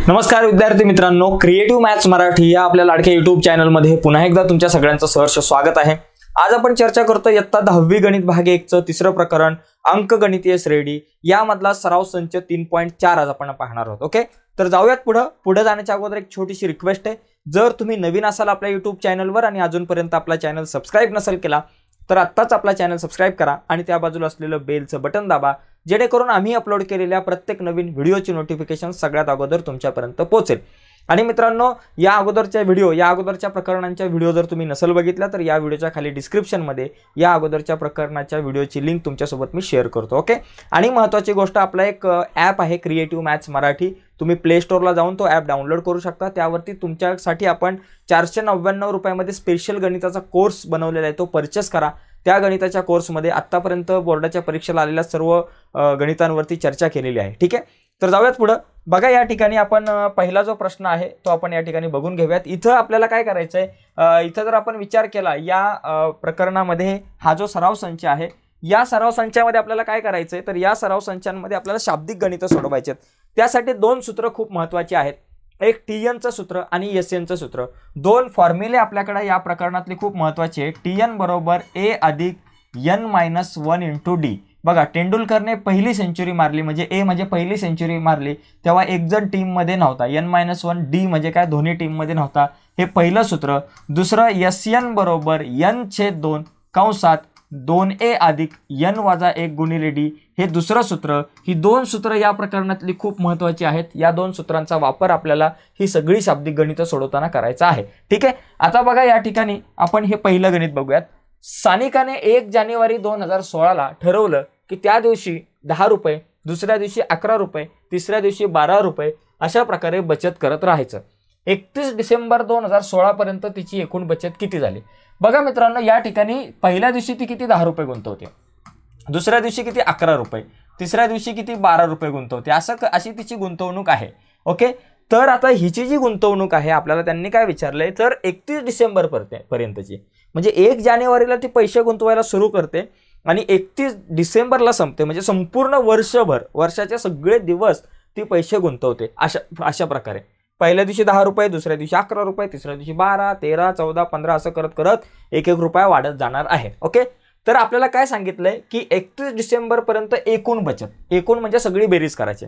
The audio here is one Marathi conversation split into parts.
नमस्कार विद्यार्थी मित्रांनो, क्रिएटिव्ह मॅथ्स मराठी या आपल्या लाडक्या YouTube चॅनलमध्ये पुन्हा एकदा तुमच्या सगळ्यांचं सहर्ष स्वागत आहे। आज आपण चर्चा करतो इयत्ता 10वी गणित भाग 1 चं तिसरं प्रकरण अंकगणितीय श्रेणी यामधला सराव संच 3.4 आज आपण पाहणार आहोत। ओके, तर जाऊयात पुढे जाण्याच्या अगोदर एक छोटीशी रिक्वेस्ट आहे, जर तुम्ही नवीन असाल आपल्या YouTube चॅनलवर आणि अजूनपर्यंत आपला चॅनल सबस्क्राइब नसेल केला तर आत्ताच आपला चॅनल सबस्क्राइब करा आणि त्या बाजूला असलेलं बेलचं बटन दाबा, जेणेकरून आम्ही अपलोड केलेल्या प्रत्येक नवीन व्हिडिओची नोटिफिकेशन सगळ्यात अगोदर तुमच्यापर्यंत पोहोचेल। आणि मित्रांनो, या अगोदरच्या प्रकरणांच्या व्हिडिओ जर तुम्ही नसेल बघितला तर या व्हिडिओच्या खाली डिस्क्रिप्शन मध्ये या अगोदरच्या प्रकरणाच्या व्हिडिओची लिंक तुमच्यासोबत मी शेअर करतो। ओके, आणि महत्त्वाची गोष्ट, आपला एक ॲप आहे क्रिएटिव्ह मॅथ्स मराठी, तुम्ही प्ले स्टोअरला जाऊन तो ॲप डाउनलोड करू शकता। त्यावरती तुमच्यासाठी आपण 499 रुपयामध्ये स्पेशल गणिताचा कोर्स बनवलेला आहे, तो परचेस करा। त्या गणिताच्या कोर्समध्ये आतापर्यंत बोर्डाच्या परीक्षेला आलेल्या सर्व गणितांवरती चर्चा केलेली आहे। ठीक आहे, तर जाऊयात पुढे। बघा, या ठिकाणी आपण पहिला जो प्रश्न आहे तो आपण या ठिकाणी बघून घेऊयात। इथं आपल्याला काय करायचं आहे, इथं जर आपण विचार केला या प्रकरणामध्ये हा जो सराव संच आहे, या सराव संचामध्ये आपल्याला काय करायचं आहे, तर या सराव संचांमध्ये आपल्याला शाब्दिक गणित सोडवायचे आहेत। त्यासाठी दोन सूत्र खूप महत्त्वाची आहेत, एक TN चं सूत्र आणि SN चं सूत्र। दोन फॉर्म्युले आपल्याकडे या प्रकरणातले खूप महत्त्वाचे आहे। TN बरोबर A अधिक N-1 इंटू D। बघा, तेंडुलकरने पहिली सेंचुरी मारली, म्हणजे A म्हणजे पहिली सेंचुरी मारली तेव्हा एक जण टीम मध्ये नव्हता, N-1 D म्हणजे काय, दोन्ही टीम मध्ये नव्हता, हे पहिलं सूत्र। दुसरं SN बरोबर N/2 कंसात 2A अधिक N-1 गुणिले D, हे दुसरं सूत्र। ही दोन सूत्र या प्रकरणातली खूप महत्त्वाची आहेत। या दोन सूत्रांचा वापर आपल्याला ही सगळी शाब्दिक गणित सोडवताना करायचा आहे। ठीक आहे, आता बघा या ठिकाणी आपण हे पहिलं गणित बघूयात। सानिकाने 1 जानेवारी 2016ला ठरवलं की त्या दिवशी 10 रुपये, दुसऱ्या दिवशी 11 रुपये, तिसऱ्या दिवशी 12 रुपये अशा प्रकारे बचत करत राहायचं। 31 डिसेंबर 2016 पर्यंत तिची एकूण बचत किती झाली? बघा मित्रांनो, या ठिकाणी पहिल्या दिवशी ती किती 10 रुपये गुंतवते, दुसऱ्या दिवशी किती 11 रुपये, तिसऱ्या दिवशी किती 12 रुपये गुंतवते, अशी तिची गुंतवणूक आहे। ओके, तर आता हिची जी गुंतवणूक आहे आपल्याला त्यांनी काय विचारलंय, तर 31 डिसेंबर पर्यंतची, म्हणजे 1 जानेवारीला ती पैसे गुंतवायला सुरू करते आणि 31 डिसेंबरला संपते, म्हणजे संपूर्ण वर्षभर, वर्षाचे सगळे दिवस ती पैसे गुंतवते। अशा प्रकारे पहिल्या दिवशी 10 रुपये, दुसऱ्या दिवशी 11 रुपये, तिसऱ्या दिवशी 12, 13, 14, 15 असं करत करत 1-1 रुपया वाढत जाणार आहे। ओके, तर आपल्याला काय सांगितलंय की 31 डिसेंबर पर्यंत एकूण बचत, एकूण म्हणजे सगळी बेरीज करायची,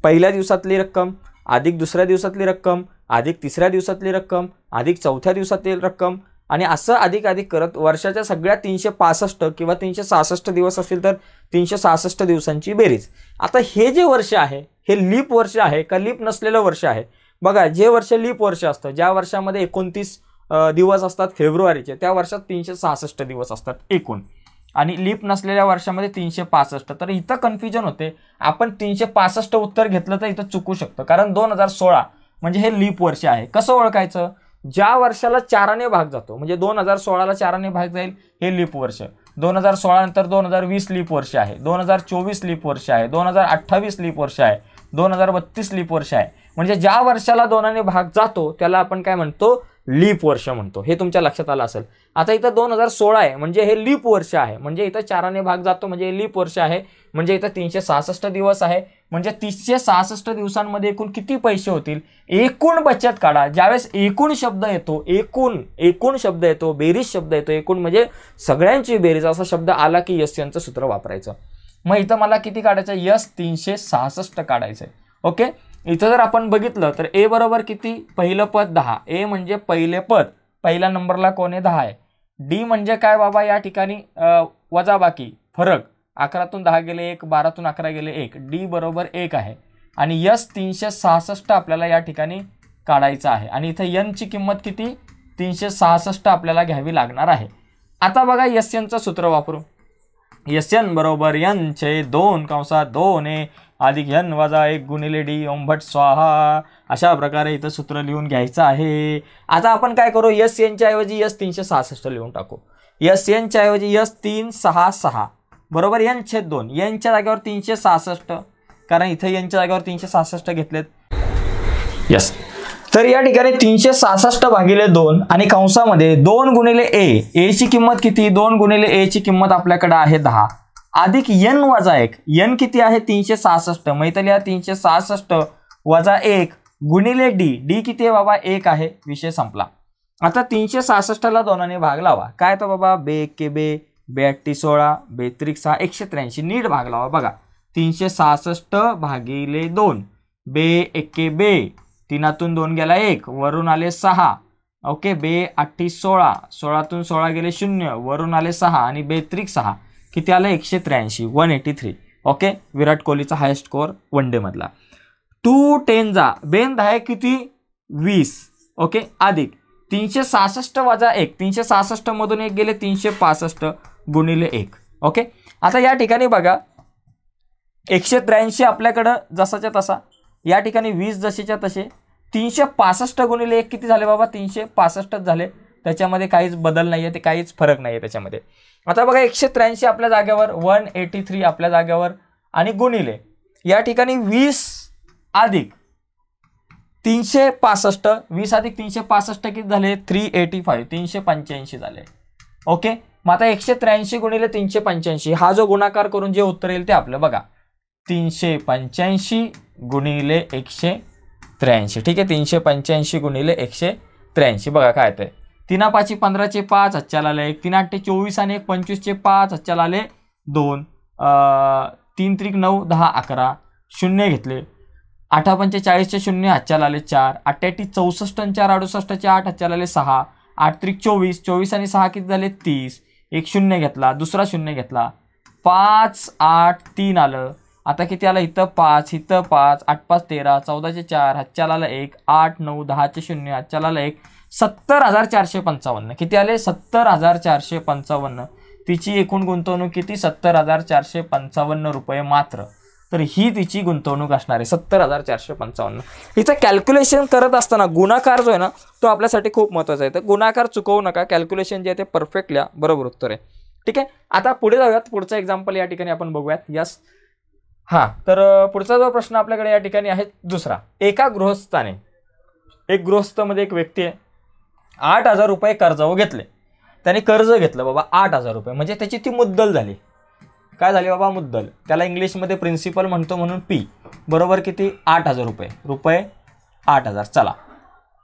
पहिल्या दिवसातली रक्कम अधिक दुसऱ्या दिवसातली रक्कम अधिक तिसऱ्या दिवसातली रक्कम अधिक चौथ्या दिवसातली रक्कम, आणि असं अधिक करत वर्षाच्या सगळ्या 365 किंवा 366 दिवस असतील तर 366 दिवसांची बेरीज। आता हे जे वर्ष आहे हे लीप वर्ष आहे का लीप नसलेलं वर्ष आहे? बघा, जे वर्ष लीप वर्ष असतं, ज्या वर्षामध्ये 29 दिवस असतात फेब्रुवारीचे, त्या वर्षात 366 दिवस असतात एकूण, आणि लीप नसलेल्या वर्षामध्ये 365। तर इथं कन्फ्युजन होते, आपण 365 उत्तर घेतलं तर इथं चुकू शकतं, कारण 2016 म्हणजे हे लीप वर्ष आहे। कसं ओळखायचं? ज्या वर्षाला 4 ने भाग जातो, म्हणजे 2016ला 4 ने भाग जाईल, हे लीप वर्ष। 2016 नंतर 2020 लीप वर्ष आहे, 2024 लीप वर्ष आहे, 2028 लीप वर्ष आहे, 2032 लीप वर्ष आहे, म्हणजे ज्या वर्षाला 2 ने भाग जातो त्याला आपण काय म्हणतो, लीप वर्ष म्हणतो। हे तुमच्या लक्षात आलं असेल। आता इथं 2016 आहे म्हणजे हे लीप वर्ष आहे, म्हणजे इथं 4 ने भाग जातो म्हणजे हे लीप वर्ष आहे, म्हणजे इथं 366 दिवस आहे, म्हणजे 366 दिवसांमध्ये एकूण किती पैसे होतील, एकूण बचत काढा। ज्यावेळेस एकूण शब्द येतो, एकूण शब्द येतो, बेरीज शब्द येतो, एकूण म्हणजे सगळ्यांची बेरीज असा शब्द आला की SN चं सूत्र वापरायचं। मग इथं मला किती काढायचं, S 366 काढायचंय। ओके, इथं जर आपण बघितलं तर A बरोबर किती, पहिलं पद 10, A म्हणजे पहिले पद, पहिल्या नंबरला कोण आहे, 10 आहे। D म्हणजे काय बाबा, या ठिकाणी वजाबाकी फरक, 11तून 10 गेले 1, 12तून 11 गेले 1, D बरोबर 1 आहे, आणि S 366 आपल्याला या ठिकाणी काढायचं आहे, आणि इथं N ची किंमत किती, 366 आपल्याला घ्यावी लागणार आहे। आता बघा SN चं सूत्र वापरू, SN बरोबर N/2 कंसात 2A अधिक N-1 गुणिले D ओंभट स्वाहा, अशा प्रकारे इथं सूत्र लिहून घ्यायचं आहे। आता आपण काय करू, SN च्या ऐवजी S 366 लिहून टाकू, SN च्या ऐवजी S 366 बरोबर N/2, N च्या जागेवर 366, कारण इथं N च्या जागेवर 366 घेतलेत। यस, तर या ठिकाणी 366 भागिले 2 आणि कंसामध्ये 2 गुणिले A ची किंमत किती, 2 गुणिले A ची किंमत आपल्याकडे आहे 10, अधिक N-1, N किती आहे 366, मग इथं लिहा 366 वजा 1 गुणिले डी, डी किती आहे बाबा 1 आहे, विषय संपला. आता 366ला 2ने भाग लावा. काय तर बाबा बे एके बे, बे 8 16, बे 3 6, 183. नीट भाग लावा बघा. 366 भागिले 2, बे एके बे, 3तून 2 गेला 1, वरून आले 6. ओके, बे 8 16, 16तून 16 गेले 0, वरून आले 6 आणि बे 3 6 किती आलं 183, 183. ओके, विराट कोहलीचा हायेस्ट स्कोअर वन डे मधला. 2 10 जा, बेन 10 किती 20. ओके, अधिक 366 वजा 1, 366 मधून 1 गेले 365 गुणिले 1. ओके, आता या ठिकाणी बघा 183 आपल्याकडं जसाच्या तसा, या ठिकाणी 20 जसेच्या तसे. 365 गुणिले 1 किती झाले बाबा 365 झाले. त्याच्यामध्ये काहीच बदल नाहीये, ते काहीच फरक नाहीये त्याच्यामध्ये. आता बघा 183 आपल्या जागेवर, 183 आपल्या जागेवर आणि गुणिले या ठिकाणी 20 अधिक 365, 20 अधिक 365 किती झाले 385, 385 झाले. ओके, मग आता 183 गुणिले 385 हा जो गुणाकार करून जे उत्तर येईल ते आपलं बघा 385 गुणिले 183. ठीक आहे, 385 गुणिले 183 बघा काय ते 3 5 15 5 हातच्याला आले 1, 3 8 24 आणि 1 25 5 हातच्याला आले 2, 3 3 9 10 11 शून्य घेतले, 8 5 40 शून्य हातच्याला आले 4, 8 8 64 आणि 4 68 8 हातच्याला आले 6, 8 3 24, 24 आणि 6 किती झाले 30, एक शून्य घेतला, दुसरा शून्य घेतला, 5 8 3 आलं. आता किती आलं इथं 5, इथं 5, 8 5 13, 14 4 हातच्याला आला 1, 8 9 10 शून्य हातच्याला आला 1, 70,455 किती आले 70,455. तिची एकूण गुंतवणूक किती 70,455 रुपये मात्र. तर ही तिची गुंतवणूक असणार आहे 70,455. हिचं कॅल्क्युलेशन करत असताना गुणाकार जो आहे ना तो आपल्यासाठी खूप महत्त्वाचा आहे. तर गुणाकार चुकवू नका, कॅल्क्युलेशन जे आहे ते परफेक्ट लिहा, बरोबर उत्तर आहे. ठीक आहे, आता पुढे जाऊयात. पुढचा एक्झाम्पल या ठिकाणी आपण बघूयात. यस, हां, तर पुढचा जो प्रश्न आपल्याकडे या ठिकाणी आहे दुसरा. एका गृहस्थाने, एक गृहस्थमध्ये एक व्यक्ती आहे, 8,000 रुपये कर्जावर घेतले. त्याने कर्ज घेतलं बाबा 8,000 रुपये, म्हणजे त्याची ती मुद्दल झाली. काय झाली बाबा मुद्दल, त्याला इंग्लिशमध्ये प्रिन्सिपल म्हणतो म्हणून पी, बरोबर किती 8,000 रुपये 8,000. चला,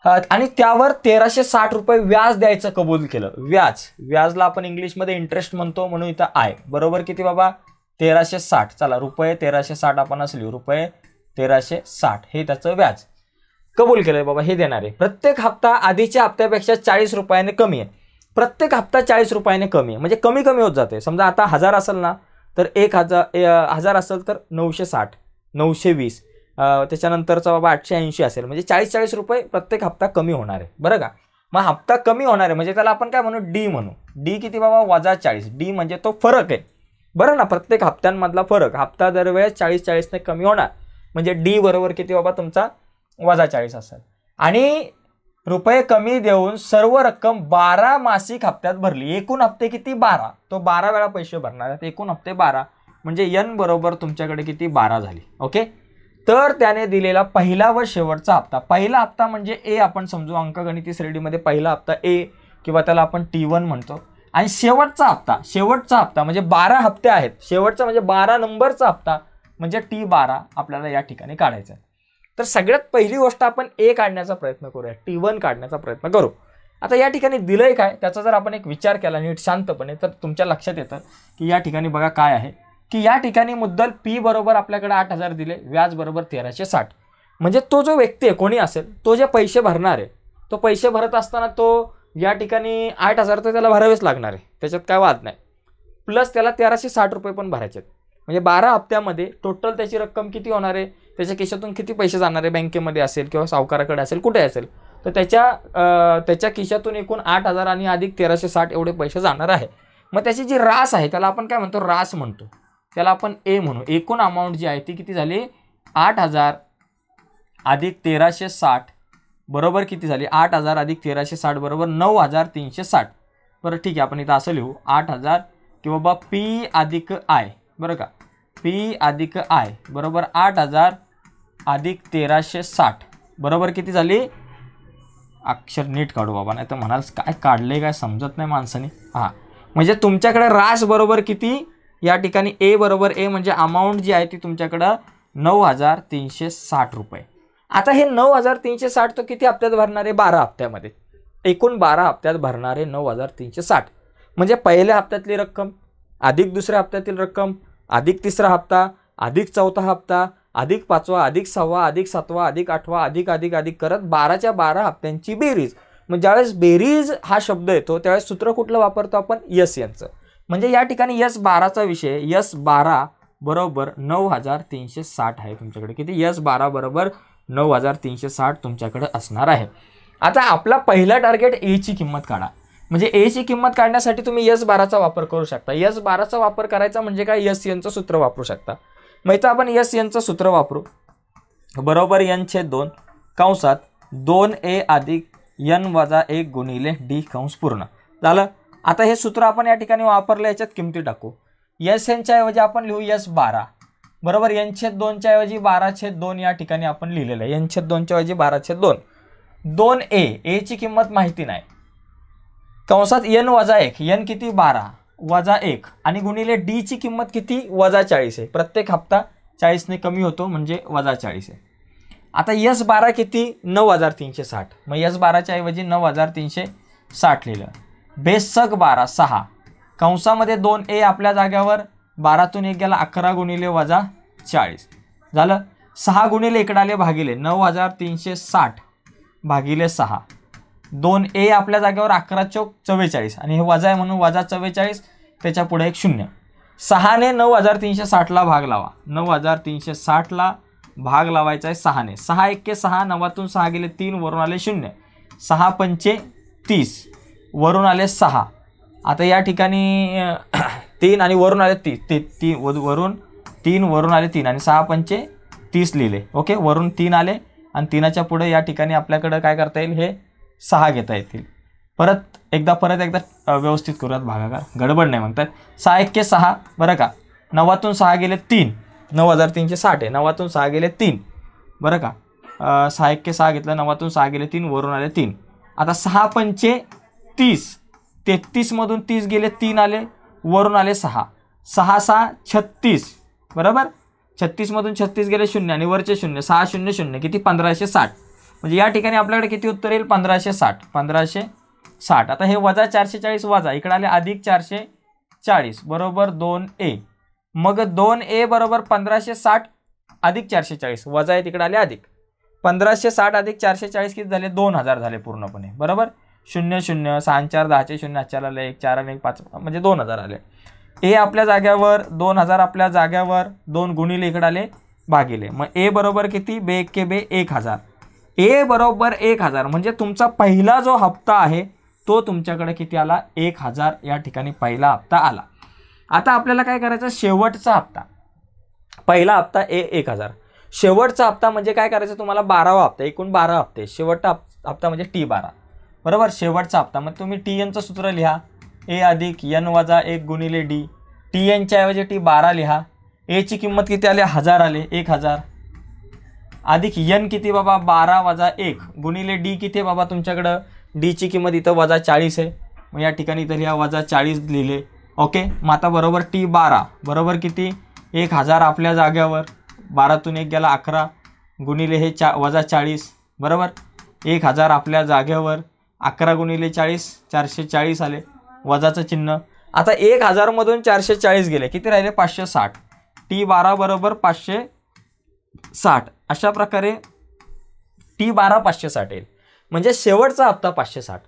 आणि त्यावर 1,360 रुपये व्याज द्यायचं कबूल केलं. व्याजला आपण इंग्लिशमध्ये इंटरेस्ट म्हणतो म्हणून इथं आहे, बरोबर किती बाबा 1,360. चला, रुपये 1,360 आपण असली, रुपये 1,360 हे त्याचं व्याज कबूल केलंय बाबा, हे देणार आहे. प्रत्येक हप्ता आधीच्या हप्त्यापेक्षा 40 रुपयाने कमी आहे. प्रत्येक हप्ता 40 रुपयाने कमी आहे, म्हणजे कमी कमी होत जाते. समजा आता 1,000 असेल ना तर 1,000 असेल तर 960, 920, त्याच्यानंतरचा बाबा 880 असेल, म्हणजे 40 रुपये प्रत्येक हप्ता कमी होणार आहे, बरं का. मग हप्ता कमी होणार आहे म्हणजे त्याला आपण काय म्हणू, डी म्हणू. डी किती बाबा वजा 40. डी म्हणजे तो फरक आहे, बरं ना, प्रत्येक हप्त्यांमधला फरक. हप्ता दरवेळेस 40ने कमी होणार, म्हणजे डी बरोबर किती बाबा तुमचा वजा 40 असेल. आणि रुपये कमी देऊन सर्व रक्कम 12 मासिक हप्त्यात भरली. एकूण हप्ते किती 12, तो 12 वेळा पैसे भरणार आहेत. एकूण हप्ते 12 म्हणजे एन बरोबर तुमच्याकडे किती 12 झाली. ओके, तर त्याने दिलेला पहिला व शेवटचा हप्ता. पहिला हप्ता म्हणजे ए आपण समजू, अंकगणिती श्रेणीमध्ये पहिला हप्ता ए किंवा त्याला आपण T1 म्हणतो. आणि शेवटचा हप्ता म्हणजे 12 हप्ते आहेत, शेवटचा म्हणजे 12 नंबरचा हप्ता म्हणजे T12 आपल्याला या ठिकाणी काढायचा आहे. तर सगळ्यात पहिली गोष्ट आपण ए काढण्याचा प्रयत्न करूया, T1 काढण्याचा प्रयत्न करू. आता या ठिकाणी दिलंय काय त्याचा जर आपण एक विचार केला नीट शांतपणे तर तुमच्या लक्षात येतं की या ठिकाणी बघा काय आहे की या ठिकाणी मुद्दल पी बरोबर आपल्याकडे 8,000 दिले, व्याज बरोबर 1,360. म्हणजे तो जो व्यक्ती आहे कोणी असेल तो जे पैसे भरणार आहे, तो पैसे भरत असताना तो या ठिकाणी 8,000 तर त्याला भरावेच लागणार आहे, त्याच्यात काय वाद नाही. प्लस त्याला 1,360 रुपये पण भरायचे आहेत. म्हणजे 12 हप्त्यामध्ये टोटल त्याची रक्कम किती होणार आहे, त्याच्या खिशातून किती पैसे जाणार आहे, बँकेमध्ये असेल किंवा सावकाराकडे असेल, कुठे असेल, तर त्याच्या खिशातून एकूण 8,000 आणि अधिक 1,360 एवढे पैसे जाणार आहे. मग त्याची जी रास आहे त्याला आपण काय म्हणतो, रास म्हणतो, त्याला आपण ए म्हणू. एकूण अमाऊंट जी आहे ती किती झाली 8,000 अधिक 1,360 बरोबर किती झाली 8,000 अधिक 1,360 बरोबर 9,360. बरं ठीक आहे, आपण इथं असं लिहू 8,000 किंवा बा पी अधिक आय, बरं का, पी अधिक आय बरोबर 8,000 अधिक 1,360 बरोबर किती झाली, अक्षर नीट काढू बाबा नाही तर म्हणाल काय काढले काय समजत नाही माणसाने. हां, म्हणजे तुमच्याकडे रास बरोबर किती या ठिकाणी ए बरोबर ए म्हणजे अमाऊंट जी आहे ती तुमच्याकडं 9,360 रुपये. आता हे 9,360 तो किती हप्त्यात भरणार आहे? 12 हप्त्यामध्ये. एकूण 12 हप्त्यात भरणारे 9,360 म्हणजे पहिल्या हप्त्यातली रक्कम अधिक दुसऱ्या हप्त्यातील रक्कम अधिक तिसरा हप्ता अधिक चौथा हप्ता अधिक पाचवा अधिक सहावा अधिक सातवा अधिक आठवा अधिक अधिक अधिक करत 12च्या 12 हप्त्यांची बेरीज. मग ज्यावेळेस बेरीज हा शब्द येतो त्यावेळेस सूत्र कुठलं वापरतो आपण? यस यांचं. म्हणजे या ठिकाणी यस 12चा विषय यस 12 बरोबर 9,360 आहे तुमच्याकडे. किती? यस 12 बरोबर 9,360 तुमच्याकडे असणार आहे. आता आपला पहिला टार्गेट ए ची किंमत काढा. म्हणजे ए ची किंमत काढण्यासाठी तुम्ही यस 12चा वापर करू शकता. यस 12चा वापर करायचा म्हणजे काय? यस यांचं सूत्र वापरू शकता. मग इथं आपण यस यांचं सूत्र वापरू. बरोबर n/2 कंसात 2a अधिक n वजा 1 गुणिले d कंस पूर्ण. झालं. आता हे सूत्र आपण या ठिकाणी वापरलं, याच्यात किमती टाकू. यस यांच्या ऐवजी आपण लिहू यस 12 बरोबर n/2च्या ऐवजी 12/2 या ठिकाणी आपण लिहिलेलं आहे. n/2च्या ऐवजी 12/2. 2a ची किंमत माहिती नाही कंसात n वजा 1 n किती? 12 वजा 1 आणि गुणिले d ची किंमत किती? वजा 40 आहे. प्रत्येक हप्ता 40 ने कमी होतो म्हणजे वजा 40 आहे. आता यस 12 किती? 9,360. मग यस 12च्या ऐवजी 9,360 लिहिलं. बेसक 12 6 कंसामध्ये 2a आपल्या जाग्यावर 12तून 1 गेला 11 गुणिले वजा 40 झालं. 6 गुणिले इकडे आले भागिले 9,360 भागिले 6. 2a आपल्या जागेवर 11 चौक 44 आणि हे वजा आहे म्हणून वजा 44 त्याच्या पुढे एक 0. 6 ने 9,360 ला भाग लावा. 9,360 ला भाग लावायचा आहे 6 ने. 6 1 6 9तून 6 गेले 3 वरून आले 0. 6 पंचे 30 वरून आले 6. आता या ठिकाणी 3 आणि वरून आले 3 वरून 3 वरून आले 3 आणि 6 पंचे 30 लिहिले. ओके. वरून 3 आले आणि 3च्या पुढे या ठिकाणी आपल्याकडे काय करता येईल? हे 6 घेता येतील. परत एकदा व्यवस्थित करूयात भागाकार. गडबड नाही म्हणतात. 6 1 6 बरं का. 9तून 6 गेले 3. 9,360 आहे. 9तून 6 गेले 3 बरं का. 6 1 6 घेतलं. 9तून 6 गेले 3 वरून आले 3. आता 6 पंचे 30 33 मधून 30 गेले 3 आले वरून आले 6. 6 6 36 बरोबर. 36 मधून 36 गेले 0 आणि वरचे 0. 6 0 0 किती? 1560. म्हणजे या ठिकाणी आपल्याकडे किती उत्तर येईल? 1560. 1560. आता हे वजा 440 वजा इकडे आले अधिक 440 बरोबर 2a. मग 2a बरोबर 1560 अधिक 440 वजा आहे तिकडे आले अधिक 1560 अधिक 440 किती झाले? 2000 झाले पूर्णपणे बरोबर. 0 0 6 4 10 0 4 आले 1 4 आणि 1 5 म्हणजे 2000 आले. ए आपल्या जाग्यावर 2000 आपल्या जाग्यावर 2 गुणिले इकडे आले भागिले. मग ए बरोबर किती? बे 1 बे 1000. ए बरोबर 1000 म्हणजे तुमचा पहिला जो हप्ता आहे तो तुमच्याकडे किती आला? 1000 या ठिकाणी पहिला हप्ता आला. आता आपल्याला काय करायचं? शेवटचा हप्ता. पहिला हप्ता 1000. शेवटचा हप्ता म्हणजे काय करायचं तुम्हाला? 12वा हप्ता. एकूण 12 हप्ते. शेवटचा हप्ता म्हणजे T12 बरोबर. शेवटचा हप्ता. मग तुम्ही TN चं सूत्र लिहा. ए अधिक n वजा 1 गुणिले d. TN च्या ऐवजी T12 लिहा. ए ची किंमत किती आली? 1000 आले. 1000 अधिक n किती बाबा? 12 वजा 1 गुणिले d किती बाबा तुमच्याकडं? d ची किंमत इथं वजा 40 आहे. मग या ठिकाणी इथं लिहा वजा 40 लिहिले. ओके. मग आता बरोबर T12 बरोबर किती? 1000 आपल्या जाग्यावर 12तून 1 गेला 11 गुणिले हे वजा 40 बरोबर. 1000 आपल्या जाग्यावर 11 गुणिले 40 440 आले वजाचं चिन्ह. आता 1000 मधून 440 गेले किती राहिले? 560. T12 बरोबर 560. अशा प्रकारे T12 560 येईल. म्हणजे शेवटचा हप्ता 560.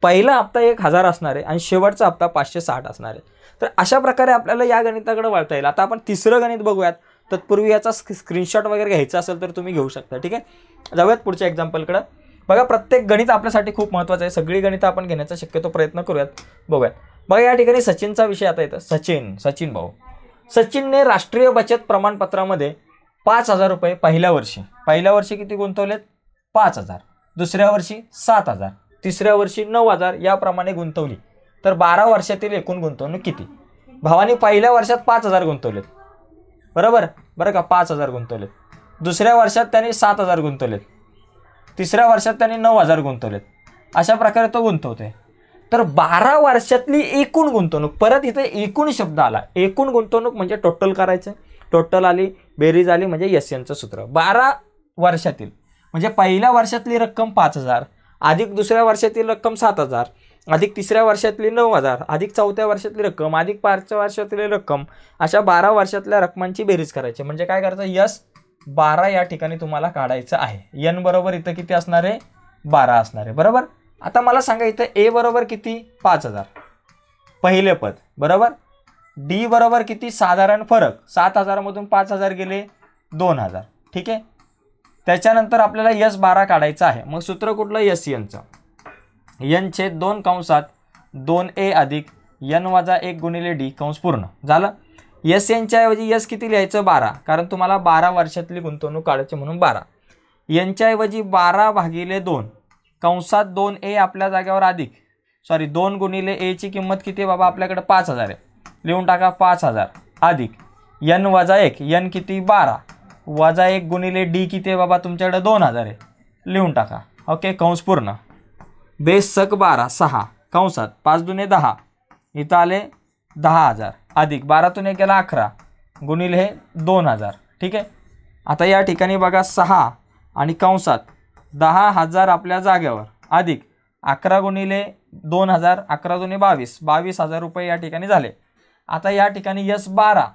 पहिला हप्ता 1000 असणार आहे आणि शेवटचा हप्ता 560 असणार आहे. तर अशा प्रकारे आपल्याला या गणिताकडे वळता येईल. आता आपण तिसरं गणित बघूयात. तत्पूर्वी याचा स्क्रीनशॉट वगैरे घ्यायचा असेल तर तुम्ही घेऊ शकता. ठीक आहे. जाऊयात पुढच्या एक्झाम्पलकडे. बघा प्रत्येक गणित आपल्यासाठी खूप महत्त्वाचं आहे. सगळी गणितं आपण घेण्याचा शक्यतो प्रयत्न करूयात. बघूयात. बघा या ठिकाणी सचिनचा विषय आता येतं. सचिन भाऊ. सचिनने राष्ट्रीय बचत प्रमाणपत्रामध्ये 5,000 रुपये पहिल्या वर्षी किती गुंतवलेत? 5,000. दुसऱ्या वर्षी 7,000. तिसऱ्या वर्षी 9,000 याप्रमाणे गुंतवली. तर 12 वर्षातील एकूण गुंतवणूक किती? भावानी पहिल्या वर्षात 5,000 गुंतवलेत बरोबर. बरं का. 5,000 गुंतवलेत. दुसऱ्या वर्षात त्यांनी 7,000 गुंतवलेत. तिसऱ्या वर्षात त्यांनी 9,000 गुंतवलेत. अशा प्रकारे तो गुंतवतोय. तर 12 वर्षातली एकूण गुंतवणूक. परत इथे एकूण शब्द आला. एकूण गुंतवणूक म्हणजे टोटल करायचं. टोटल आली बेरीज आली म्हणजे एस यांचं सूत्र. 12 वर्षातील म्हणजे पहिल्या वर्षातली रक्कम 5,000 अधिक दुसऱ्या वर्षातील रक्कम 7,000 अधिक तिसऱ्या वर्षातली 9,000 अधिक चौथ्या वर्षातली रक्कम अधिक 5व्या वर्षातली रक्कम अशा 12 वर्षातल्या रकमांची बेरीज करायची. म्हणजे काय करायचं, यस 12 या ठिकाणी तुम्हाला काढायचं आहे. एन बरोबर इथं किती असणार आहे, 12 असणार आहे. बरोबर. आता मला सांगा इथं ए बरोबर किती, 5,000 पहिले पद. बरोबर. डी बरोबर किती, साधारण फरक 7,000 मधून 5,000 गेले 2,000. ठीक आहे. त्याच्यानंतर आपल्याला यस 12 काढायचं आहे. मग सूत्र कुठलं, यस एनचं. एन छेद 2 कंसात 2a अधिक एन वजा 1 गुणिले डी कंस पूर्ण. झालं. यस एनच्या ऐवजी यस किती लिहायचं, 12, कारण तुम्हाला 12 वर्षातली गुंतवणूक काढायची म्हणून 12. एनच्या ऐवजी 12 भागिले 2 कंसात 2a आपल्या जागेवर अधिक 2 गुणिले ए ची किंमत किती बाबा, आपल्याकडे 5,000 आहे. लिहून टाका 5,000 अधिक एन वजा 1, एन किती 12 वजा 1 गुणिले डी किती बाबा, तुमच्याकडे 2,000 आहे. लिहून टाका. ओके. कंस पूर्ण. बेस सक 12 6 कंसात 5 दुने 10 इथं आले 10,000 अधिक 12 तून 1 गेला 11 गुणिले हे 2,000. ठीक आहे. आता या ठिकाणी बघा 6 आणि कंसात 10,000 आपल्या जागेवर अधिक 11 गुणिले 2,000 11 दुने 22 22,000 रुपये या ठिकाणी झाले. आता या ठिकाणी यस 12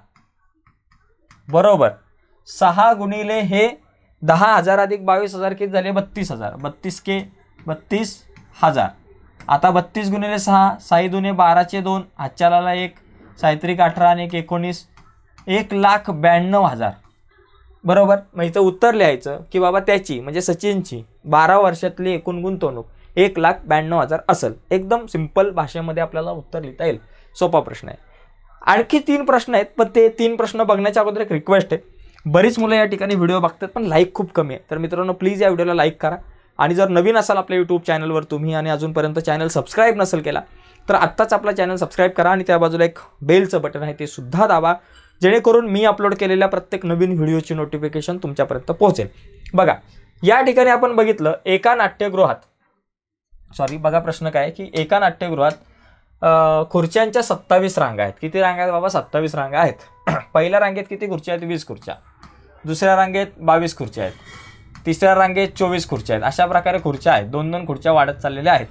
बरोबर 6 गुणिले हे 10,000 अधिक 22,000 किती झाले, 32,000. 32,000. आता 32 गुणिले 6 6 दुने 12चे 2 हातच्याला 1 साहित्रिक 18 आणि 1 19 1,92,000. बरोबर. मग इथं उत्तर लिहायचं की बाबा त्याची म्हणजे सचिनची 12 वर्षातली एकूण गुंतवणूक 1,92,000 असेल. एकदम सिंपल भाषेमध्ये आपल्याला उत्तर लिहिता येईल. सोपा प्रश्न आहे. आणखी 3 प्रश्न आहेत, पण ते 3 प्रश्न बघण्याच्या अगोदर एक रिक्वेस्ट आहे. बरीच मुलं या ठिकाणी व्हिडिओ बघतात पण लाईक खूप कमी आहे. तर मित्रांनो प्लीज या व्हिडिओला लाईक करा. आणि जर नवीन असाल आपल्या यूट्यूब चॅनलवर तुम्ही आणि अजूनपर्यंत चॅनल सबस्क्राईब नसेल केला तर आत्ताच आपला चॅनल सबस्क्राईब करा आणि त्या बाजूला एक बेलचं बटन आहे ते सुद्धा दाबा, जेणेकरून मी अपलोड केलेल्या प्रत्येक नवीन व्हिडिओची नोटिफिकेशन तुमच्यापर्यंत पोहोचेल. बघा या ठिकाणी आपण बघितलं एका नाट्यगृहात बघा प्रश्न काय की एका नाट्यगृहात खुर्च्यांच्या 27 रांगा आहेत. किती रांगा आहेत बाबा, 27 रांगा आहेत. पहिल्या रांगेत किती खुर्च्या आहेत, 20 खुर्च्या. दुसऱ्या रांगेत 22 खुर्च्या आहेत. तिसऱ्या रांगेत 24 खुर्च्या आहेत. अशा प्रकारे खुर्च्या आहेत. 2-2 खुर्च्या वाढत चाललेल्या आहेत.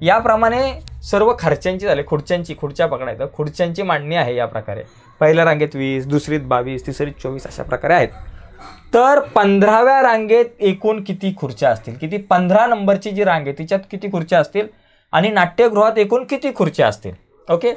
याप्रमाणे सर्व खर्चांची झाले, खुर्च्या पकडायचं, खुर्च्यांची मांडणी आहे या प्रकारे. पहिल्या रांगेत 20, दुसरीत 22, तिसरीत 24 अशा प्रकारे आहेत. तर 15व्या रांगेत एकूण किती खुर्च्या असतील, किती 15 नंबरची जी रांग आहे तिच्यात किती खुर्च्या असतील आणि नाट्यगृहात एकूण किती खुर्च्या असतील. ओके.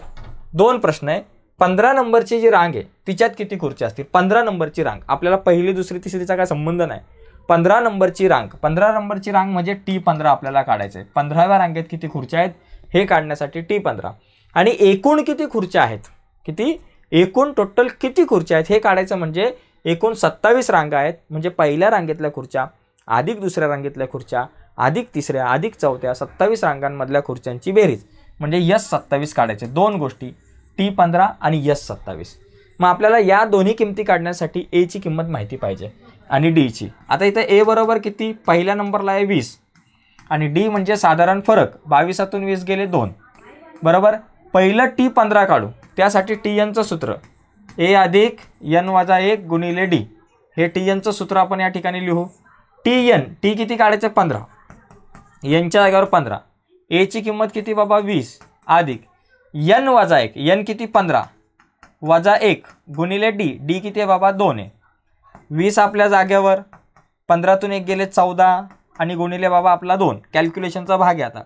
2 प्रश्न आहे. 15 नंबरची जी रांग आहे तिच्यात किती खुर्च्या असतील. 15 नंबरची रांग आपल्याला पहिली दुसरी तिसरीचा काय संबंध नाही. 15 नंबरची रांग म्हणजे T15 आपल्याला काढायचं आहे. 15व्या रांगेत किती खुर्च्या आहेत हे काढण्यासाठी T15 आणि एकूण किती खुर्च्या आहेत, किती एकूण टोटल किती खुर्च्या आहेत हे काढायचं म्हणजे एकूण 27 रांगा आहेत. म्हणजे पहिल्या रांगेतल्या खुर्च्या अधिक दुसऱ्या रांगेतल्या खुर्च्या अधिक तिसऱ्या अधिक चौथ्या 27 रांगांमधल्या खुर्च्यांची बेरीज म्हणजे यस 27 काढायचे. 2 गोष्टी T15 आणि यस 27. मग आपल्याला या दोन्ही किमती काढण्यासाठी ए ची किंमत माहिती पाहिजे आणि डी ची. आता इथं ए बरोबर किती, पहिल्या नंबरला आहे 20 आणि डी म्हणजे साधारण फरक 22तून 20 गेले 2. बरोबर. पहिलं T15 काढू त्यासाठी TNचं सूत्र ए अधिक एन वजा 1 गुणिले डी. हे TNचं सूत्र आपण या ठिकाणी लिहू. टी किती काढायचं 15, एनच्या जागेवर 15. ए ची किंमत किती बाबा 20 अधिक एन वजा 1, एन किती 15 वजा 1 गुणिले डी किती आहे बाबा 2 आहे. 20 आपल्या जागेवर 15तून 1 गेले 14 आणि गुणिले बाबा आपला 2. कॅल्क्युलेशनचा भाग आहे आता.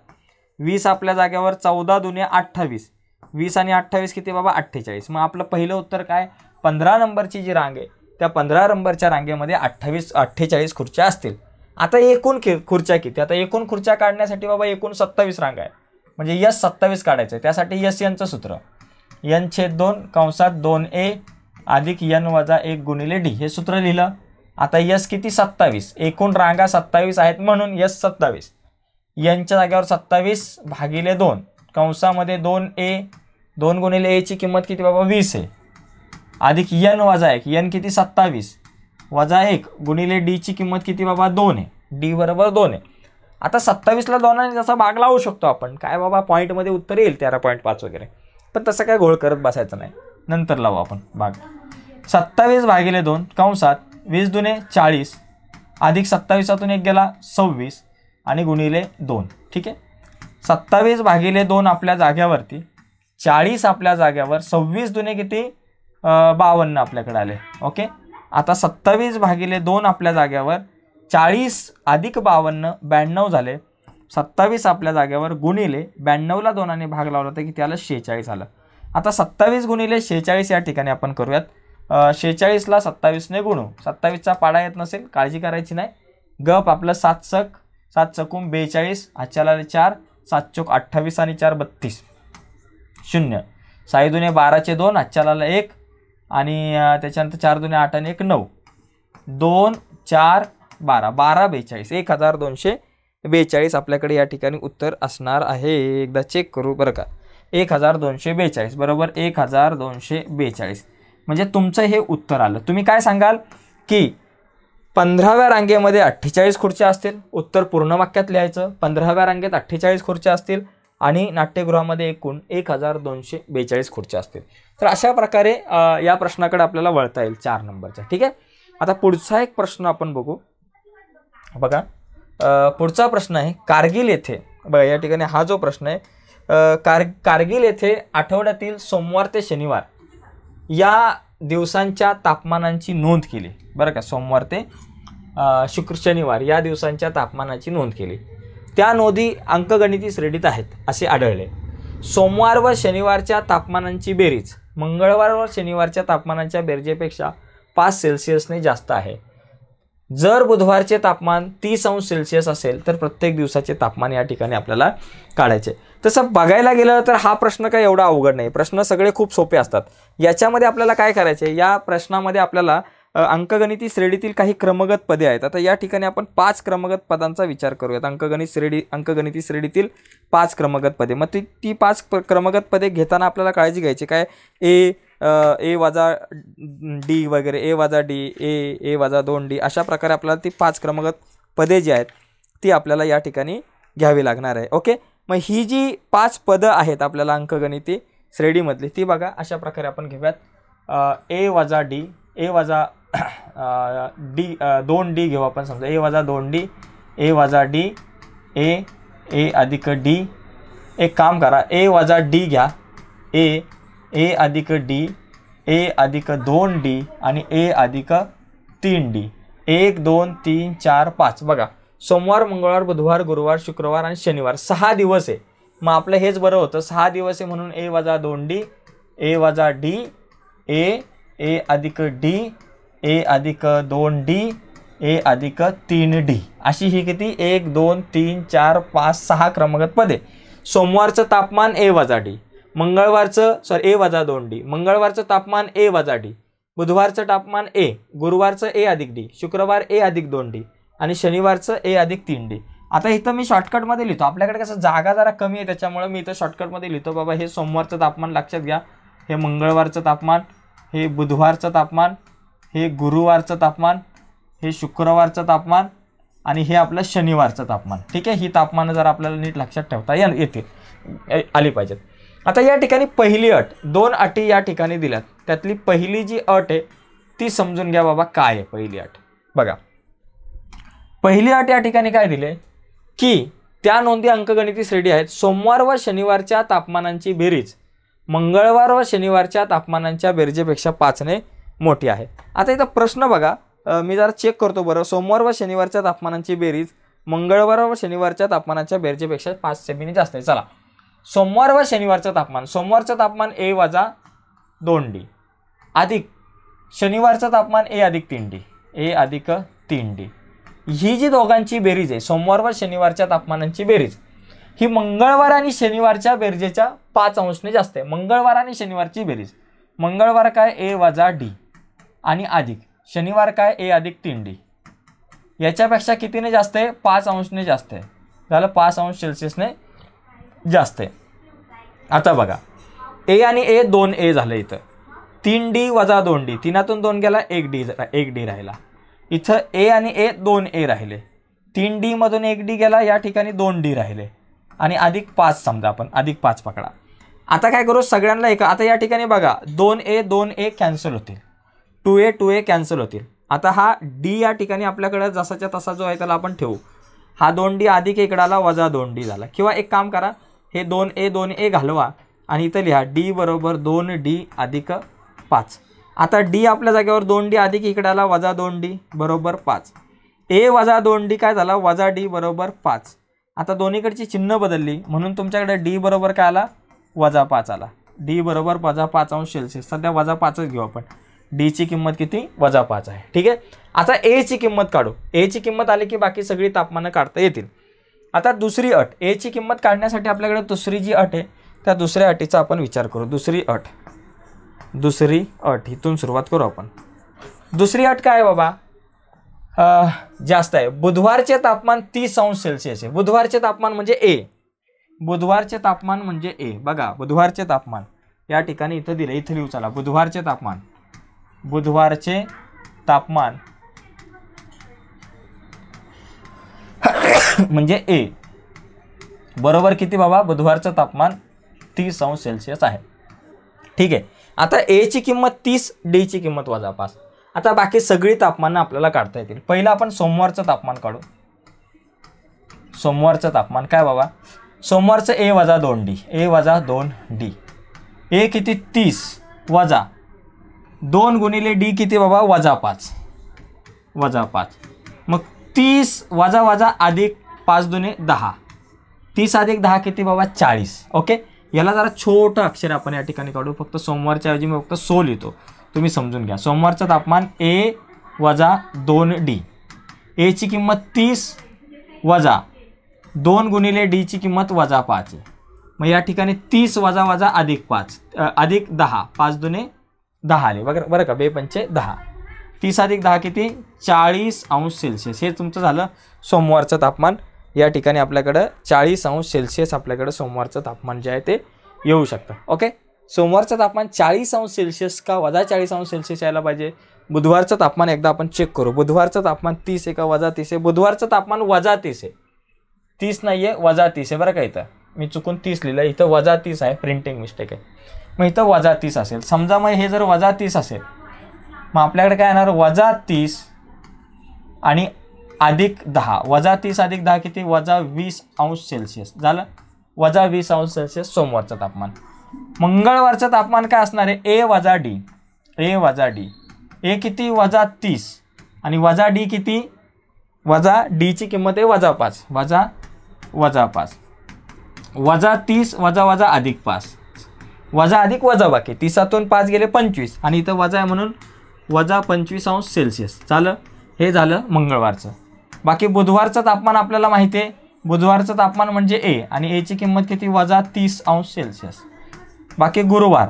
20 आपल्या जागेवर 14 दुने 28. 20 आणि 28 किती बाबा 48. मग आपलं पहिलं उत्तर काय, 15 नंबरची जी रांग आहे त्या 15 नंबरच्या रांगेमध्ये 48 खुर्च्या असतील. आता एकूण खुर्च्या किती, आता एकूण खुर्च्या काढण्यासाठी बाबा एकूण 27 रांगा आहे म्हणजे यस 27 काढायचं आहे. त्यासाठी यस एनचं सूत्र n/2 कंसात 2a अधिक एन वजा 1 गुणिले डी हे सूत्र लिहिलं. आता यस किती 27, एकूण रांगा 27 आहेत म्हणून यस 27. एनच्या जागेवर 27 भागिले 2 कंसामध्ये 2a 2 गुणिले ए ची किंमत किती बाबा 20 आहे अधिक एन वजा 1, एन किती 27 वजा 1 गुणिले डी ची किंमत किती बाबा 2 आहे. डी बरोबर 2 आहे. आता 27ला 2 जसा भाग लावू शकतो आपण, काय बाबा पॉईंटमध्ये उत्तर येईल 13.5 वगैरे, पण तसं काय घोळ करत बसायचं नाही, नंतर लावू आपण भाग. 27 भागिले 2 कंसात 20 दुने 40 अधिक 27 एक गेला 26 आणि गुणिले 2. ठीक आहे, 27 भागिले 2 आपल्या जाग्यावरती, 40 आपल्या जाग्यावर, 26 दुने किती 52 आपल्याकडे आले. ओके, आता 27 भागिले 2 आपल्या जाग्यावर, 40 अधिक 52 92 झाले. 27 आपल्या जाग्यावर गुणिले 92ला 2ने भाग लावला तर किती आलं 46 आलं. आता 27 गुणिले 46 या ठिकाणी आपण करूयात. 46ला 27ने गुणू, 27चा पाडा येत नसेल काळजी करायची नाही. गप आपलं 7 चकून 42, आजच्याला 4, 7 चोक 28 आणि 4 32, 0. 6 दुने 12चे 2, आजच्याला 1 आणि त्याच्यानंतर 4 दुने 8 आणि 1 9, 2 4 12, 12 42, 1242 आपल्याकडे या ठिकाणी उत्तर असणार आहे. एकदा चेक करू बरं का. 1242 बरोबर 1242 म्हणजे तुमचं हे उत्तर आलं. तुम्ही काय सांगाल की 15व्या रांगेमध्ये 48 खुर्च्या असतील, उत्तर पूर्ण वाक्यात लिहायचं. 15व्या रांगेत 48 खुर्च्या असतील आणि नाट्यगृहामध्ये एकूण 1242 खुर्च्या असतील. तर अशा प्रकारे या प्रश्नाकडे आपल्याला वळता येईल 4 नंबरचा. ठीक आहे, आता पुढचा एक प्रश्न आपण बघू. बघा, पुढचा प्रश्न आहे कारगिल येथे. बघा या ठिकाणी हा जो प्रश्न आहे, कारगिल येथे आठवड्यातील सोमवार ते शनिवार या दिवसांच्या तापमानांची नोंद केली. बरं का, सोमवार ते शनिवार या दिवसांच्या तापमानाची नोंद केली. त्या नोंदी अंकगणिती श्रेणीत आहेत असे आढळले. सोमवार व शनिवारच्या तापमानांची बेरीज मंगळवार व शनिवारच्या तापमानाच्या बेरजेपेक्षा 5 सेल्सिअसने जास्त आहे. जर बुधवारचे तापमान 30 अंश सेल्सिअस असेल तर प्रत्येक दिवसाचे तापमान या ठिकाणी आपल्याला काढायचे. तसं बघायला गेलं तर हा प्रश्न काही एवढा अवघड नाही. प्रश्न सगळे खूप सोपे असतात. याच्यामध्ये आपल्याला काय करायचे, या प्रश्नामध्ये आपल्याला अंकगणिती श्रेणीतील काही क्रमगत पदे आहेत. आता या ठिकाणी आपण 5 क्रमगत पदांचा विचार करूयात. अंकगणिती श्रेणीतील 5 क्रमगत पदे. मग ती 5 क्रमगत पदे घेताना आपल्याला काळजी घ्यायची काय, ए वजा डी वगैरे, ए वजा डी, ए वजा 2D, अशा प्रकारे आपल्याला ती 5 क्रमगत पदे जी आहेत ती आपल्याला या ठिकाणी घ्यावी लागणार आहे. ओके, मग ही जी 5 पदं आहेत आपल्याला अंकगणिती श्रेणीमधली ती बघा अशा प्रकारे आपण घेऊयात. ए वजा डी, ए वजा डी 2D घेऊ आपण. समजा ए वजा 2D, ए वजा डी, ए अधिक डी. एक काम करा, ए वजा डी घ्या, ए अधिक डी, ए अधिक 2D आणि ए अधिक 3D. 1 2 3 4 5. बघा, सोमवार मंगळवार बुधवार गुरुवार शुक्रवार आणि शनिवार 6 दिवस आहे. मग आपलं हेच बरं होतं, 6 दिवस आहे म्हणून ए वजा 2D, ए वजा डी, ए अधिक डी, ए अधिक 2D, ए अधिक 3D. अशी ही किती 1 2 3 4 5 6 क्रमगत पदे. सोमवारचं तापमान ए वजा डी, मंगळवारचं ए वजा 2D, मंगळवारचं तापमान ए वजा डी, बुधवारचं तापमान ए, गुरुवारचं ए अधिक डी, शुक्रवार ए अधिक 2D आणि शनिवारचं ए अधिक 3D. आता इथं मी शॉर्टकटमध्ये लिहितो. आपल्याकडे कसं जागा जरा कमी आहे त्याच्यामुळे मी इथं शॉर्टकटमध्ये लिहितो. बाबा हे सोमवारचं तापमान लक्षात घ्या, हे मंगळवारचं तापमान, हे बुधवारचं तापमान, हे गुरुवारचं तापमान, हे शुक्रवारचं तापमान आणि हे आपलं शनिवारचं तापमान. ठीक आहे, ही तापमानं जर आपल्याला नीट लक्षात ठेवता येतील आली पाहिजेत. आता या ठिकाणी पहिली अट, 2 अटी या ठिकाणी दिल्यात. त्यातली पहिली जी अट आहे ती समजून घ्या बाबा काय आहे पहिली अट. बघा, पहिली अट या ठिकाणी काय दिले की त्या नोंदी अंकगणिती श्रेणी आहेत. सोमवार व शनिवारच्या तापमानांची बेरीज मंगळवार व शनिवारच्या तापमानांच्या बेरजेपेक्षा 5ने मोठी आहे. आता इथं प्रश्न बघा, मी जरा चेक करतो बरं. सोमवार व शनिवारच्या तापमानांची बेरीज मंगळवार व शनिवारच्या तापमानाच्या बेरजेपेक्षा 5 सेमीने जास्त आहे. चला, सोमवार व शनिवारचं तापमान, सोमवारचं तापमान ए वजा 2D अधिक शनिवारचं तापमान ए अधिक 3D, ए अधिक 3D. ही जी दोघांची बेरीज आहे, सोमवार व शनिवारच्या तापमानांची बेरीज, ही मंगळवार आणि शनिवारच्या बेरजेच्या 5 अंशने जास्त आहे. मंगळवार आणि शनिवारची बेरीज, मंगळवार काय ए वजा डी आणि अधिक शनिवार काय ए अधिक 3D, याच्यापेक्षा कितीने जास्त आहे 5 अंशने जास्त आहे. झालं 5 अंश सेल्सिअसने जास्त आहे. आता बघा, ए आणि ए 2A झालं इथं. 3D वजा 2D, 3तून 2 गेला 1D राहिला. इथं ए आणि ए 2A राहिले. 3D मधून 1D गेला, या ठिकाणी 2D राहिले आणि अधिक 5 समजा आपण, अधिक 5 पकडा. आता काय करू, सगळ्यांना आता या ठिकाणी बघा 2A कॅन्सल होतील, 2A कॅन्सल होतील आता हा डी या ठिकाणी आपल्याकडे जसाच्या तसा जो आहे त्याला आपण ठेवू. हा 2D अधिक इकडाला वजा 2D झाला. किंवा एक काम करा, हे 2A घालवा आणि इथं लिहा D बरोबर 2D अधिक 5. आता D आपल्या जागेवर 2D अधिक इकडाला वजा 2D बरोबर 5. A वजा 2D काय झाला, वजा D बरोबर 5. आता दोन्हीकडची चिन्ह बदलली म्हणून तुमच्याकडे D बरोबर काय आला, वजा 5 आला. D बरोबर वजा 5 अंश सेल्सिअस. सध्या वजा 5च घेऊ आपण. D ची किंमत किती, वजा 5 आहे. ठीक आहे. आता A ची किंमत काढू. A ची किंमत आली की बाकी सगळी तापमानं काढता येतील. आता दुसरी अट, A ची किंमत काढण्यासाठी आपल्याकडे दुसरी जी अट आहे त्या दुसऱ्या अटीचा आपण विचार करू. दुसरी अट इथून सुरुवात करू आपण. दुसरी अट काय आहे बाबा, जास्त आहे. बुधवारचे तापमान 30 अंश सेल्सिअस आहे. बुधवारचे तापमान म्हणजे A. बुधवारचे तापमान म्हणजे A. बघा बुधवारचे तापमान या ठिकाणी इथं दिले, इथं लिहू चला. बुधवारचे तापमान म्हणजे A बरोबर किती बाबा, बुधवारचं तापमान 30 अंश सेल्सिअस आहे. ठीक आहे. आता A ची किंमत 30, D ची किंमत वजा 5. आता बाकी सगळी तापमानं आपल्याला काढता येतील. पहिलं आपण सोमवारचं तापमान काढू. सोमवारचं तापमान काय बाबा, सोमवारचं A वजा 2D. A वजा 2D. A किती, 30 वजा 2 गुणिले D किती बाबा, वजा 5. मग 30 वजा वजा अधिक 5 दुने 10. 30 अधिक 10 किती बाबा, 40. ओके. याला जरा छोटं अक्षर आपण या ठिकाणी काढू. फक्त सोमवारच्या ऐवजी मी फक्त सो लिहितो, तुम्ही समजून घ्या. सोमवारचं तापमान A वजा 2D. A ची किंमत 30 वजा 2 गुणिले D ची किंमत वजा 5 आहे. मग या ठिकाणी 30 वजा वजा अधिक 5 अधिक 10. 5 दुने 10 आले बरं का, 2 पंचे 10. 30 अधिक 10 किती, 40 अंश सेल्सिअस. हे तुमचं झालं सोमवारचं तापमान. या ठिकाणी आपल्याकडं 40 अंश सेल्सिअस आपल्याकडं सोमवारचं तापमान जे आहे ते येऊ शकतं. ओके. सोमवारचं तापमान 40 अंश सेल्सिअस का वजा 40 अंश सेल्सिअस यायला पाहिजे. बुधवारचं तापमान एकदा आपण चेक करू. बुधवारचं तापमान 30 आहे का वजा 30 आहे. बुधवारचं तापमान वजा 30 आहे. 30 नाही आहे, वजा 30 आहे बरं का. इथं मी चुकून 30 लिहिलं, इथं वजा 30 आहे, प्रिंटिंग मिस्टेक आहे. मग इथं वजा 30 असेल. समजा मग हे जर वजा 30 असेल मग आपल्याकडे काय येणार, वजा 30 आणि अधिक 10. वजा 30 अधिक 10 किती, वजा 20 अंश सेल्सिअस झालं. वजा 20 अंश सेल्सिअस सोमवारचं तापमान. मंगळवारचं तापमान काय असणार आहे, A वजा D. A किती, वजा 30 आणि वजा D किती, वजा D ची किंमत आहे वजा 5. वजा 5 वजा 30 वजा वजा अधिक 5. वजा अधिक वजा बाकी 30तून 5 गेले 25 आणि इथं वजा आहे म्हणून वजा 25 अंश सेल्सिअस झालं. हे झालं मंगळवारचं. बाकी बुधवारचं तापमान आपल्याला माहिती आहे. बुधवारचं तापमान म्हणजे A आणि A ची किंमत किती, वजा 30 अंश सेल्सिअस. बाकी गुरुवार.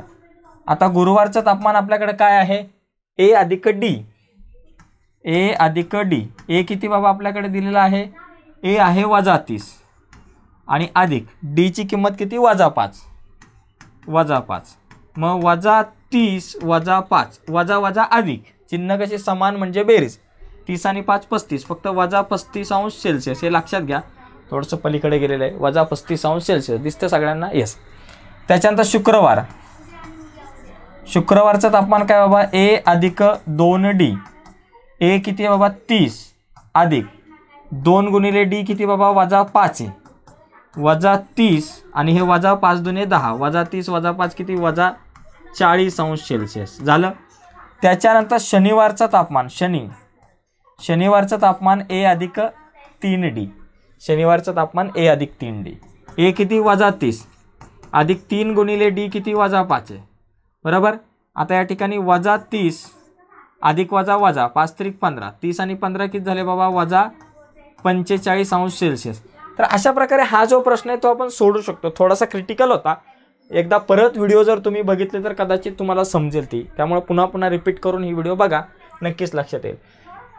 आता गुरुवारचं तापमान आपल्याकडे काय आहे, A अधिक D. A किती बाबा आपल्याकडे दिलेला आहे, A आहे वजा 30 आणि अधिक D ची किंमत किती, वजा 5. मग वजा 30 वजा 5 वजा वजा अधिक, चिन्ह कसे समान म्हणजे बेरीज. 30 आणि 5 35, फक्त वजा 35 अंश सेल्सिअस. हे लक्षात घ्या, थोडंसं पलीकडे गेलेलं आहे. वजा 35 अंश सेल्सिअस दिसतं सगळ्यांना. येस. त्याच्यानंतर शुक्रवारचं तापमान काय बाबा, A अधिक 2D. A किती आहे बाबा, 30 अधिक 2 गुणिले D किती बाबा, वजा 5 आहे. वजा 30 आणि हे वजा 5 दुने 10. वजा 30 वजा 5 किती, वजा 40 अंश सेल्सिअस झालं. त्याच्यानंतर शनिवारचं तापमान. शनिवारचं तापमान A अधिक 3D. शनिवारचं तापमान A अधिक 3D. A किती, वजा 30 अधिक 3 गुणिले D किती, वजा 5 आहे बरोबर. आता या ठिकाणी वजा 30 अधिक वजा वजा 5 त्रिक 15. 30 आणि 15 किती झाले बाबा, वजा 45 अंश सेल्सिअस. तर अशा प्रकारे हा जो प्रश्न आहे तो आपण सोडू शकतो. थोडासा क्रिटिकल होता. एकदा परत व्हिडिओ जर तुम्ही बघितले तर कदाचित तुम्हाला समजेल ती. त्यामुळे पुन्हा रिपीट करून ही व्हिडिओ बघा, नक्कीच लक्षात येईल.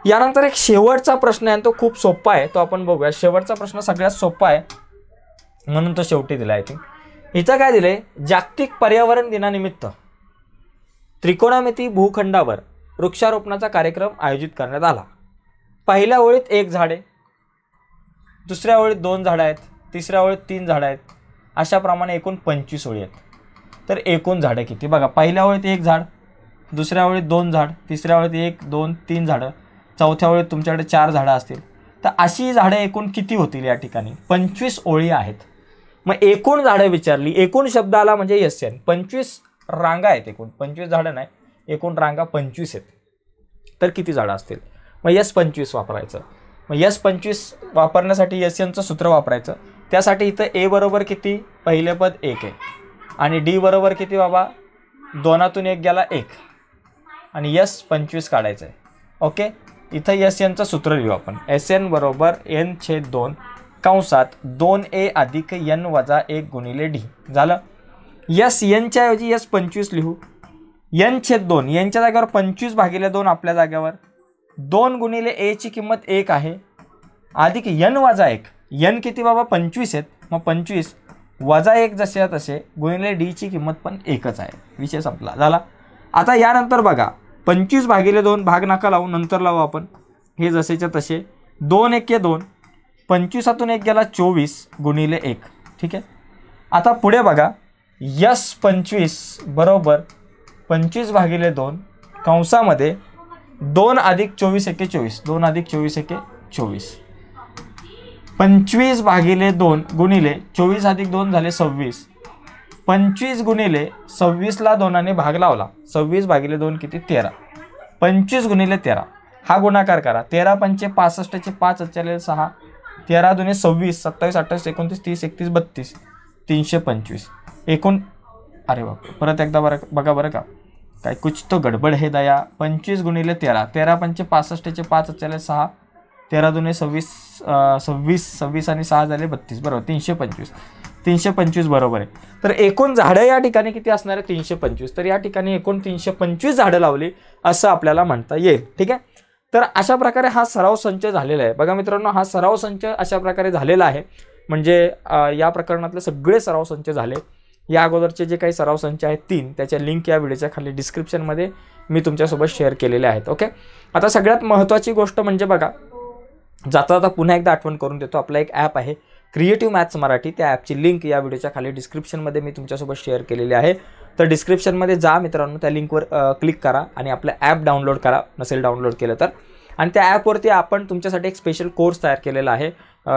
यानंतर एक शेवटचा प्रश्न आहे, तो खूप सोपा आहे, तो आपण बघूया. शेवटचा प्रश्न सगळ्यात सोपा आहे म्हणून तो शेवटी दिला आहे. इथं काय दिलंय, जागतिक पर्यावरण दिनानिमित्त त्रिकोणामिती भूखंडावर वृक्षारोपणाचा कार्यक्रम आयोजित करण्यात आला. पहिल्या ओळीत 1 झाड आहे, दुसऱ्या ओळीत 2 झाडं आहेत, तिसऱ्या ओळीत 3 झाडं आहेत. अशा प्रमाणे एकूण 25 ओळी आहेत. तर एकूण झाडं किती बघा, पहिल्या ओळीत 1 झाड, दुसऱ्या ओळीत 2 झाड, तिसऱ्या ओळीत 1 2 3 झाडं, चौथ्या ओळीत तुमच्याकडे 4 झाडं असतील, तर अशी झाडं एकूण किती होतील या ठिकाणी? 25 ओळी आहेत. मग एकूण झाडं विचारली, एकूण शब्द आला म्हणजे SN. 25 रांगा आहेत, एकूण 25 झाडं नाही, एकूण रांगा 25 आहेत. तर किती झाडं असतील? मग S25 वापरायचं. मग S25 वापरण्यासाठी SNचं सूत्र वापरायचं. त्यासाठी इथं A बरोबर किती? पहिले पद 1 आहे आणि D बरोबर किती बाबा? 2तून 1 गेला 1 आणि S25 काढायचं आहे. ओके, इथं SNचं सूत्र लिहू आपण. SN बरोबर N/2 कंसात 2A अधिक N वजा 1 गुणिले D. झालं. Nच्या ऐवजी S25 लिहू. N/2 यांच्या जागेवर 25 भागिले 2 आपल्या जागेवर, 2 गुणिले A ची किंमत 1 आहे अधिक N वजा 1. N किती बाबा? 25 आहेत. मग 25 वजा 1 जसे तसे गुणिले D ची किंमत पण 1च आहे. विषय संपला. झाला. आता यानंतर बघा, 25 भागिले 2 भाग नका लावू, नंतर लावू आपण. हे जसेच्या तसे 2 1 2, 25तून 1 गेला 24 गुणिले 1. ठीक आहे. आता पुढे बघा, S25 बरोबर 25 भागिले 2 कंसामध्ये 2 अधिक 24 एके 24, 2 अधिक 24 एके 24. 25 भागिले 2 गुणिले 24 अधिक 2 झाले 26. 25 गुणिले 26ला 2ने भाग लावला. 26 भागिले 2 किती? 13. 25 गुणिले 13 हा गुणाकार करा. 13 पंचे 65 चे 5 चालेल 6. 13 दुने 26, 27 28 29 30 31 32, 325 एकूण. अरे बाप, परत एकदा बघा बरं का, काय कुछ तो गडबड है दया. 25 गुणिले 13, 13 पंचे 65 चे 5 चालेल 6. 13 दुने 26, 26 आणि 6 झाले 32. बरोबर, 325. 325 बरोबर आहे. तर एकूण झाडं या ठिकाणी किती असणार आहे? 325. तर या ठिकाणी एकूण 325 झाडं लावली असं आपल्याला म्हणता येईल. ठीक आहे. तर अशा प्रकारे हा सराव संच झालेला आहे. बघा मित्रांनो, हा सराव संच अशा प्रकारे झालेला आहे. म्हणजे या प्रकरणातले सगळे सराव संच झाले. या अगोदरचे जे काही सराव संच आहेत 3, त्याच्या लिंक या व्हिडिओच्या खाली डिस्क्रिप्शनमध्ये मी तुमच्यासोबत शेअर केलेले आहेत. ओके. आता सगळ्यात महत्त्वाची गोष्ट म्हणजे बघा, जाता जाता पुन्हा एकदा आठवण करून देतो, आपला एक ॲप आहे क्रिएटिव्ह मॅथ्स मराठी. त्या ॲपची लिंक या व्हिडिओच्या खाली डिस्क्रिप्शनमध्ये मी तुमच्यासोबत शेअर केलेली आहे. तर डिस्क्रिप्शनमध्ये जा मित्रांनो, त्या लिंकवर क्लिक करा आणि आपलं ॲप डाउनलोड करा, नसेल डाउनलोड केलं तर. आणि त्या ॲपवरती आपण तुमच्यासाठी एक स्पेशल कोर्स तयार केलेला आहे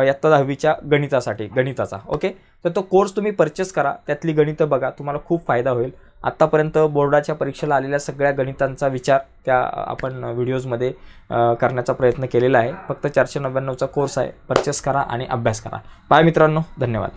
इयत्ता 10वीच्या गणिताचा. ओके. तर तो कोर्स तुम्ही परचेस करा, त्यातली गणितं बघा, तुम्हाला खूप फायदा होईल. आत्तापर्यंत बोर्डाच्या परीक्षेला आलेल्या सगळ्या गणितांचा विचार त्या आपण व्हिडिओजमध्ये करण्याचा प्रयत्न केलेला आहे. फक्त 499चा कोर्स आहे. परचेस करा आणि अभ्यास करा. बाय मित्रांनो, धन्यवाद.